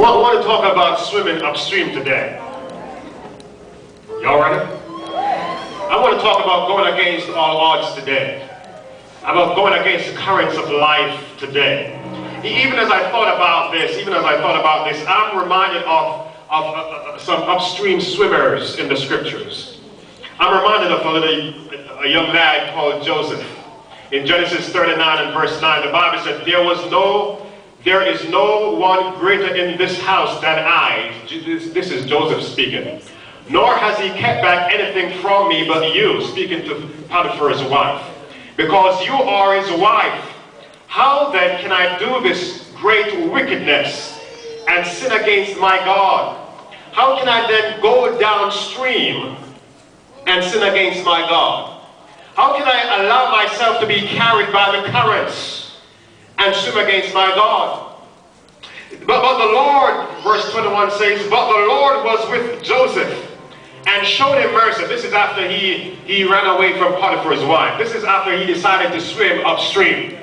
I want to talk about swimming upstream today. Y'all ready? I want to talk about going against all odds today. About going against the currents of life today. Even as I thought about this, I'm reminded of some upstream swimmers in the scriptures. I'm reminded of a young lad called Joseph. In Genesis 39 and verse 9, the Bible said, there is no one greater in this house than I. This is Joseph speaking. Nor has he kept back anything from me but you, speaking to Potiphar's wife. Because you are his wife. How then can I do this great wickedness and sin against my God? How can I then go downstream and sin against my God? How can I allow myself to be carried by the currents and swim against my God? But the Lord, verse 21 says, but the Lord was with Joseph and showed him mercy. This is after he ran away from Potiphar's wife. This is after he decided to swim upstream.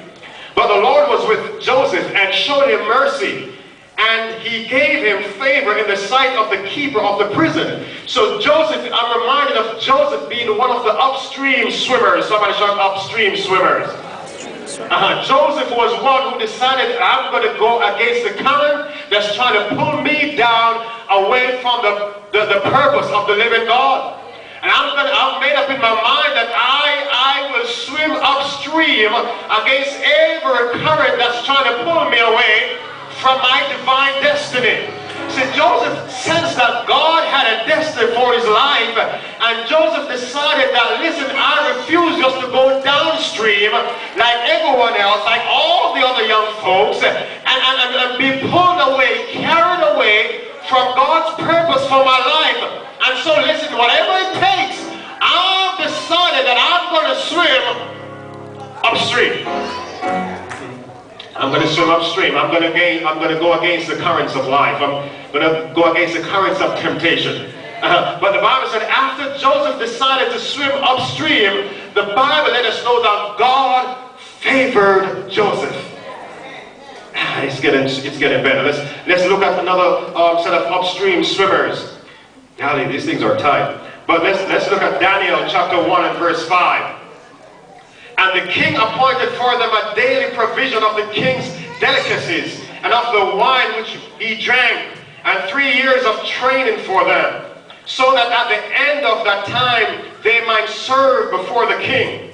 But the Lord was with Joseph and showed him mercy. And he gave him favor in the sight of the keeper of the prison. So Joseph, I'm reminded of Joseph being one of the upstream swimmers. Somebody shout upstream swimmers. Joseph was one who decided, I'm going to go against the current that's trying to pull me down away from the purpose of the living God. And I've made up in my mind that I will swim upstream against every current that's trying to pull me away from my divine destiny. See, Joseph sensed that God had a destiny for his life, and Joseph decided that, listen, I refuse just to go downstream like everyone else, like all the other young folks, and be pulled away, carried away from God's purpose for my life. And so, listen, whatever it takes, I've decided that I'm going to swim upstream. I'm going to swim upstream. I'm going to go against the currents of life. I'm going to go against the currents of temptation. But the Bible said after Joseph decided to swim upstream, the Bible let us know that God favored Joseph. It's getting better. Let's look at another set of upstream swimmers. Golly, these things are tight. But let's look at Daniel chapter 1 and verse 5. And the king appointed for them a daily provision of the king's delicacies and of the wine which he drank, and 3 years of training for them, so that at the end of that time they might serve before the king.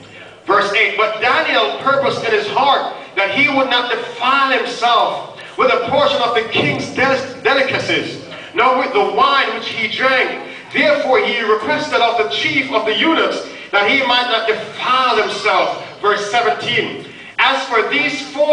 Verse 8, but Daniel purposed in his heart that he would not defile himself with a portion of the king's delicacies, nor with the wine which he drank. Therefore he requested of the chief of the eunuchs that he might not defile himself. Verse 17, as for these 4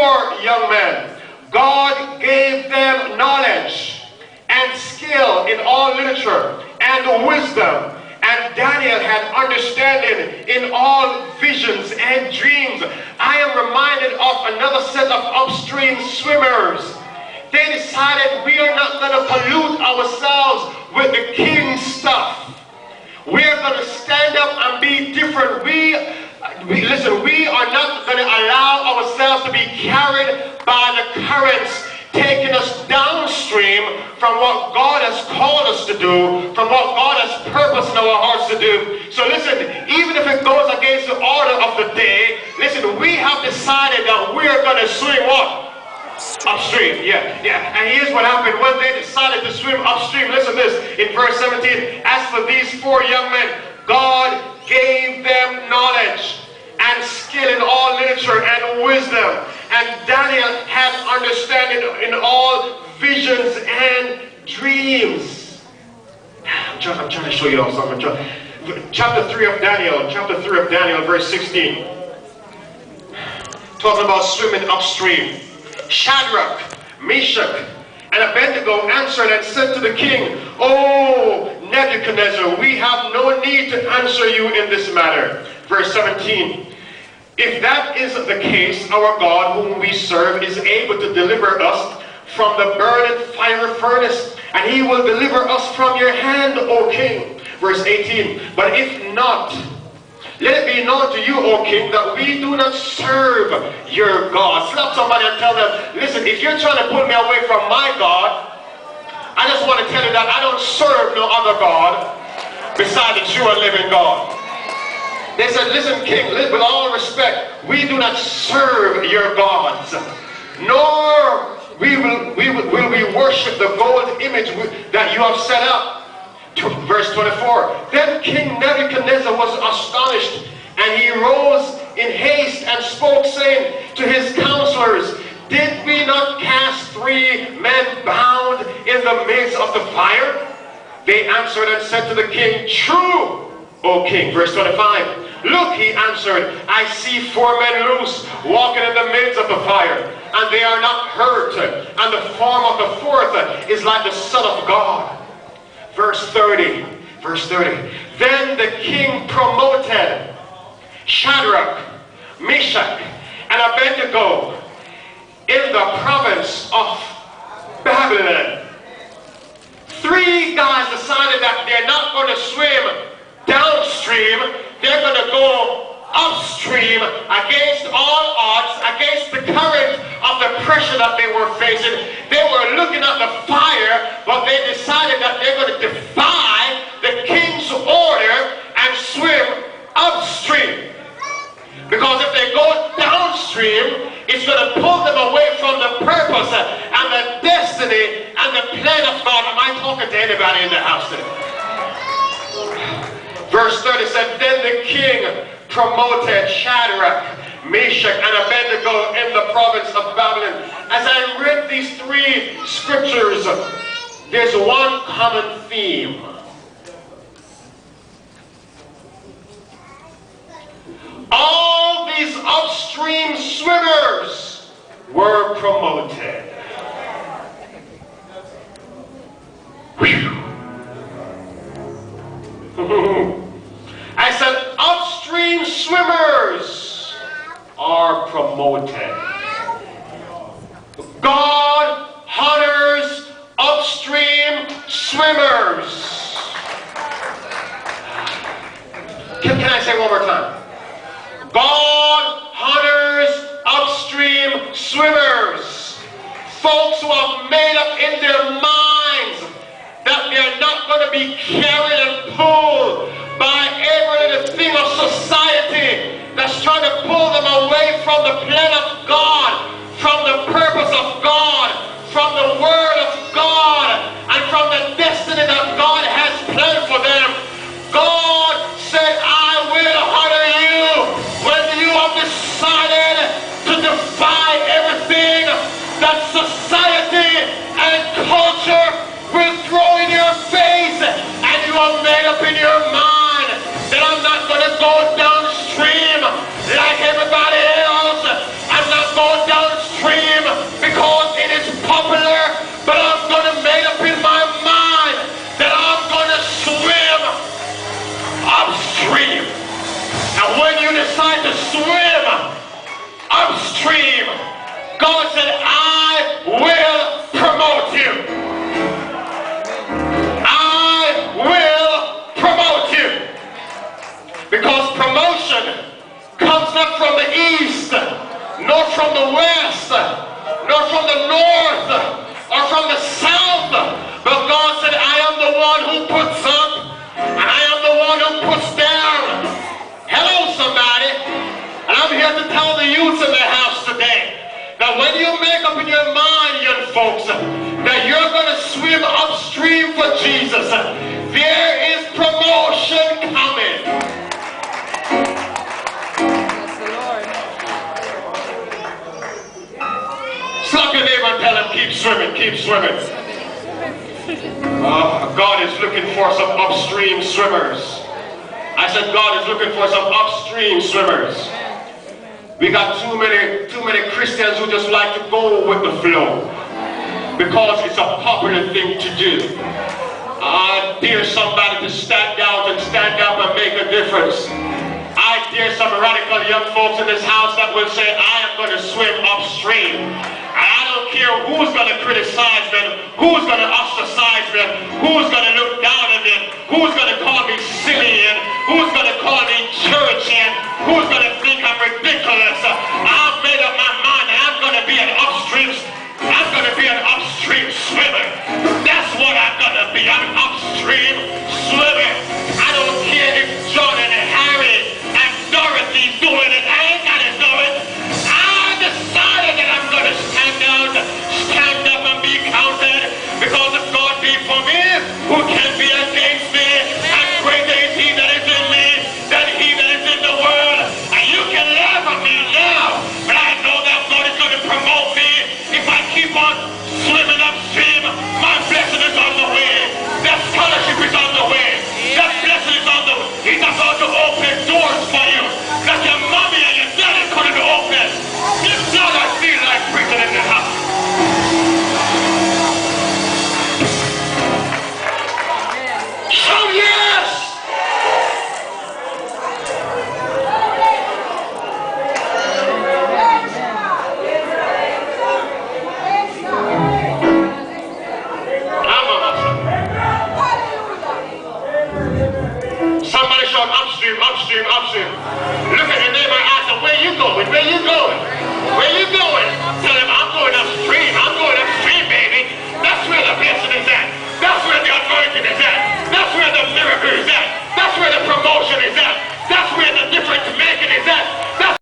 young men, God gave them knowledge and skill in all literature and wisdom. And Daniel had understanding in all visions and dreams. I am reminded of another set of upstream swimmers. They decided we are not going to pollute ourselves with the king's stuff. We are going to stand up and be different. We are not going to allow ourselves to be carried by the currents taking us downstream from what God has called us to do, from what God has purposed in our hearts to do. So listen, even if it goes against the order of the day, listen, we have decided that we are going to swim what? Upstream, yeah. And here's what happened when they decided to swim upstream. Listen to this in verse 17. As for these 4 young men, God gave them knowledge and skill in all literature and wisdom. And Daniel had understanding in all visions and dreams. I'm trying to show you all something. Chapter 3 of Daniel, verse 16. Talking about swimming upstream. Shadrach, Meshach, and Abednego answered and said to the king, O Nebuchadnezzar, we have no need to answer you in this matter. Verse 17. If that is the case, our God whom we serve is able to deliver us from the burning fiery furnace, and he will deliver us from your hand, O king. Verse 18. But if not, let it be known to you, O king, that we do not serve your God. Slap somebody and tell them, listen, if you're trying to pull me away from my God, I just want to tell you that I don't serve no other God beside the true and living God. They said, listen, King, with all respect, we do not serve your gods, nor will we worship the gold image that you have set up. Verse 24, then King Nebuchadnezzar was astonished, and he rose in haste and spoke, saying to his counselors, did we not cast 3 men bound in the midst of the fire? They answered and said to the king, true, O king. Verse 25, look, he answered, I see 4 men loose, walking in the midst of the fire, and they are not hurt, and the form of the 4th is like the Son of God. Verse 30, then the king promoted Shadrach, Meshach, and Abednego in the province of Babylon. 3 guys decided that they're not going to swim downstream, they're going to go upstream against all odds, against the current of the pressure that they were facing. They were looking at the fire, but they decided that they're going to defy the king's order and swim upstream. Because if they go downstream, it's going to pull them away from the purpose and the destiny and the plan of God. Am I talking to anybody in the house today? Verse 30 said, then the king promoted Shadrach, Meshach, and Abednego in the province of Babylon. As I read these 3 scriptures, there's one common theme. All these upstream swimmers were promoted. I said, upstream swimmers are promoted. God honors upstream swimmers. Can I say one more time? God honors upstream swimmers. Folks who have made up in their minds that they're not going to be carried and pulled by every little thing of society that's trying to pull them away from the plan of God, from the purpose of God, from the word of God, and from the destiny that God has planned for them. God said, I will honor you when you have decided to defy everything that society and culture will throw in your face, and you have made up in your mind that I'm not going to go downstream like everybody else. I'm not going downstream because it is popular, but I'm going to make up in my mind that I'm going to swim upstream. And when you decide to swim upstream, God said, I will promote you. I will promote you. Because promotion comes not from the east, nor from the west, nor from the north, or from the south. But God said, I am the one who puts up, and I am the one who puts down. Hello, somebody. And I'm here to tell the youth in the house today that when you make up in your mind, young folks, that you're going to swim upstream for Jesus, there is promotion coming. Yes, the Lord. Slap your neighbor and tell him, keep swimming, keep swimming. God is looking for some upstream swimmers. I said God is looking for some upstream swimmers. We got too many Christians who just like to go with the flow because it's a popular thing to do. I dare somebody to stand out and stand up and make a difference. I dare some radical young folks in this house that will say, I am going to swim upstream. And I don't care who's going to criticize me, who's going to ostracize me, who's going to look down on me, who's going to call me silly, and who's going to call me churchy, and who's going to think I'm ridiculous. I've made up my mind that I'm going to be an upstream swimmer. That's what me. I'm upstream swimming. I don't care if John and Harry and Dorothy's doing it. I ain't